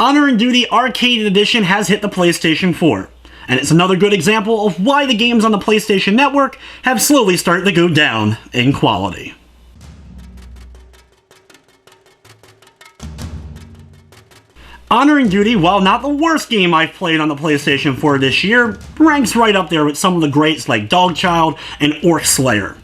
Honor and Duty Arcade Edition has hit the PlayStation 4, and it's another good example of why the games on the PlayStation Network have slowly started to go down in quality. Honor and Duty, while not the worst game I've played on the PlayStation 4 this year, ranks right up there with some of the greats like Dogchild and Orc Slayer.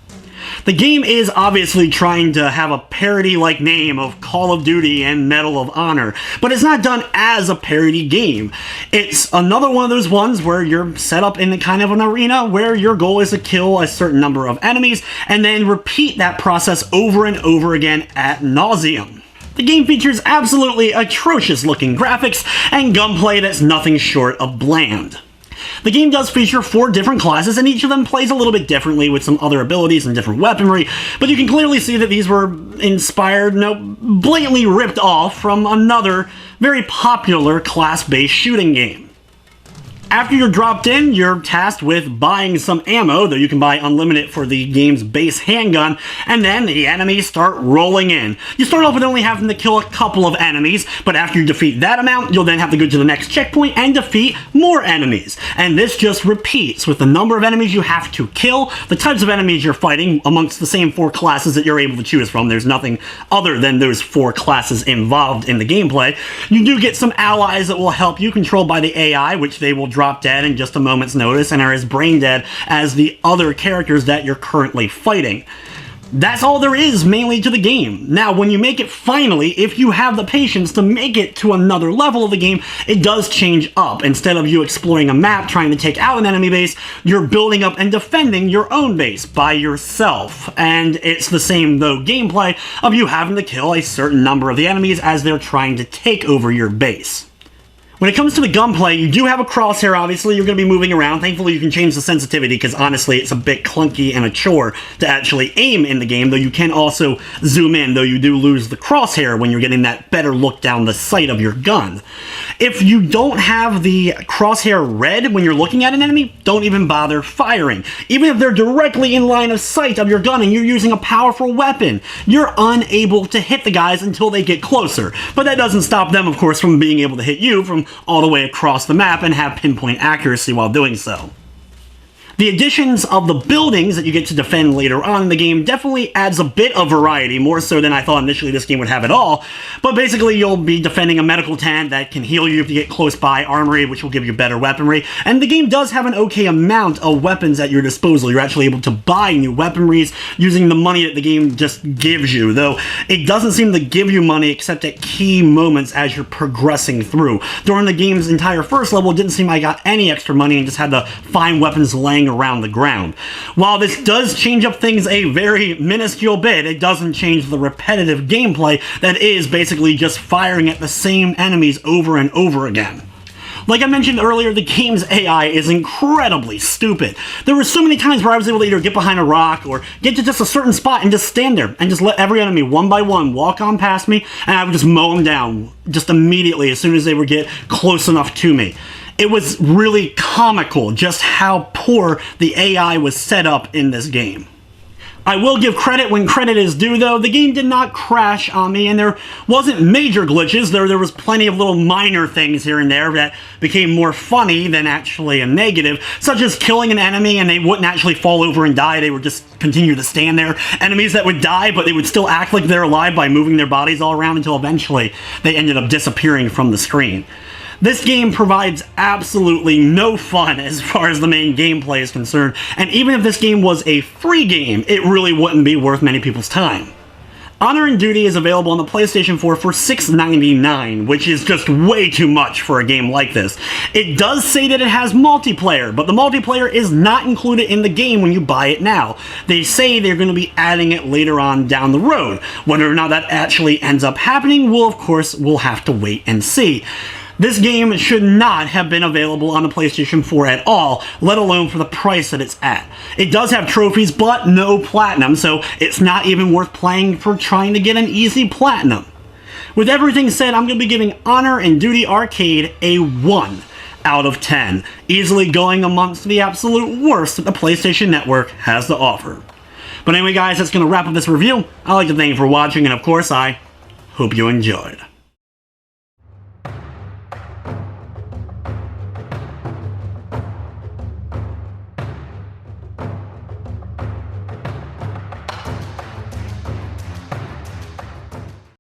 The game is obviously trying to have a parody-like name of Call of Duty and Medal of Honor, but it's not done as a parody game. It's another one of those ones where you're set up in kind of an arena where your goal is to kill a certain number of enemies and then repeat that process over and over again ad nauseum. The game features absolutely atrocious looking graphics and gunplay that's nothing short of bland. The game does feature 4 different classes, and each of them plays a little bit differently with some other abilities and different weaponry, but you can clearly see that these were inspired, blatantly ripped off from another very popular class-based shooting game. After you're dropped in, you're tasked with buying some ammo, though you can buy unlimited for the game's base handgun, and then the enemies start rolling in. You start off with only having to kill a couple of enemies, but after you defeat that amount, you'll then have to go to the next checkpoint and defeat more enemies. And this just repeats with the number of enemies you have to kill, the types of enemies you're fighting amongst the same 4 classes that you're able to choose from. There's nothing other than those 4 classes involved in the gameplay. You do get some allies that will help you, controlled by the AI, which they will drop dead in just a moment's notice and are as brain dead as the other characters that you're currently fighting. That's all there is mainly to the game. Now, when you make it finally, if you have the patience to make it to another level of the game, it does change up. Instead of you exploring a map trying to take out an enemy base, you're building up and defending your own base by yourself. And it's the same, though, gameplay of you having to kill a certain number of the enemies as they're trying to take over your base. When it comes to the gunplay, you do have a crosshair, obviously. You're going to be moving around. Thankfully, you can change the sensitivity, because honestly, it's a bit clunky and a chore to actually aim in the game, though you can also zoom in, though you do lose the crosshair when you're getting that better look down the sight of your gun. If you don't have the crosshair red when you're looking at an enemy, don't even bother firing. Even if they're directly in line of sight of your gun and you're using a powerful weapon, you're unable to hit the guys until they get closer. But that doesn't stop them, of course, from being able to hit you from all the way across the map and have pinpoint accuracy while doing so. The additions of the buildings that you get to defend later on in the game definitely adds a bit of variety, more so than I thought initially this game would have at all. But basically, you'll be defending a medical tent that can heal you if you get close by, armory, which will give you better weaponry, and the game does have an okay amount of weapons at your disposal. You're actually able to buy new weaponries using the money that the game just gives you, though it doesn't seem to give you money except at key moments as you're progressing through. During the game's entire first level, it didn't seem I got any extra money and just had to find weapons laying around the ground. While this does change up things a very minuscule bit, it doesn't change the repetitive gameplay that is basically just firing at the same enemies over and over again. Like I mentioned earlier, the game's AI is incredibly stupid. There were so many times where I was able to either get behind a rock or get to just a certain spot and just stand there and just let every enemy one by one walk on past me, and I would just mow them down just immediately as soon as they would get close enough to me. It was really comical just how poor the AI was set up in this game. I will give credit when credit is due, though. The game did not crash on me, and there wasn't major glitches. There was plenty of little minor things here and there that became more funny than actually a negative, such as killing an enemy and they wouldn't actually fall over and die. They would just continue to stand there. Enemies that would die, but they would still act like they're alive by moving their bodies all around until eventually they ended up disappearing from the screen. This game provides absolutely no fun as far as the main gameplay is concerned, and even if this game was a free game, it really wouldn't be worth many people's time. Honor and Duty is available on the PlayStation 4 for $6.99, which is just way too much for a game like this. It does say that it has multiplayer, but the multiplayer is not included in the game when you buy it now. They say they're going to be adding it later on down the road. Whether or not that actually ends up happening, we'll have to wait and see. This game should not have been available on the PlayStation 4 at all, let alone for the price that it's at. It does have trophies, but no platinum, so it's not even worth playing for trying to get an easy platinum. With everything said, I'm going to be giving Honor and Duty Arcade a 1 out of 10, easily going amongst the absolute worst that the PlayStation Network has to offer. But anyway, guys, that's going to wrap up this review. I'd like to thank you for watching, and of course, I hope you enjoyed.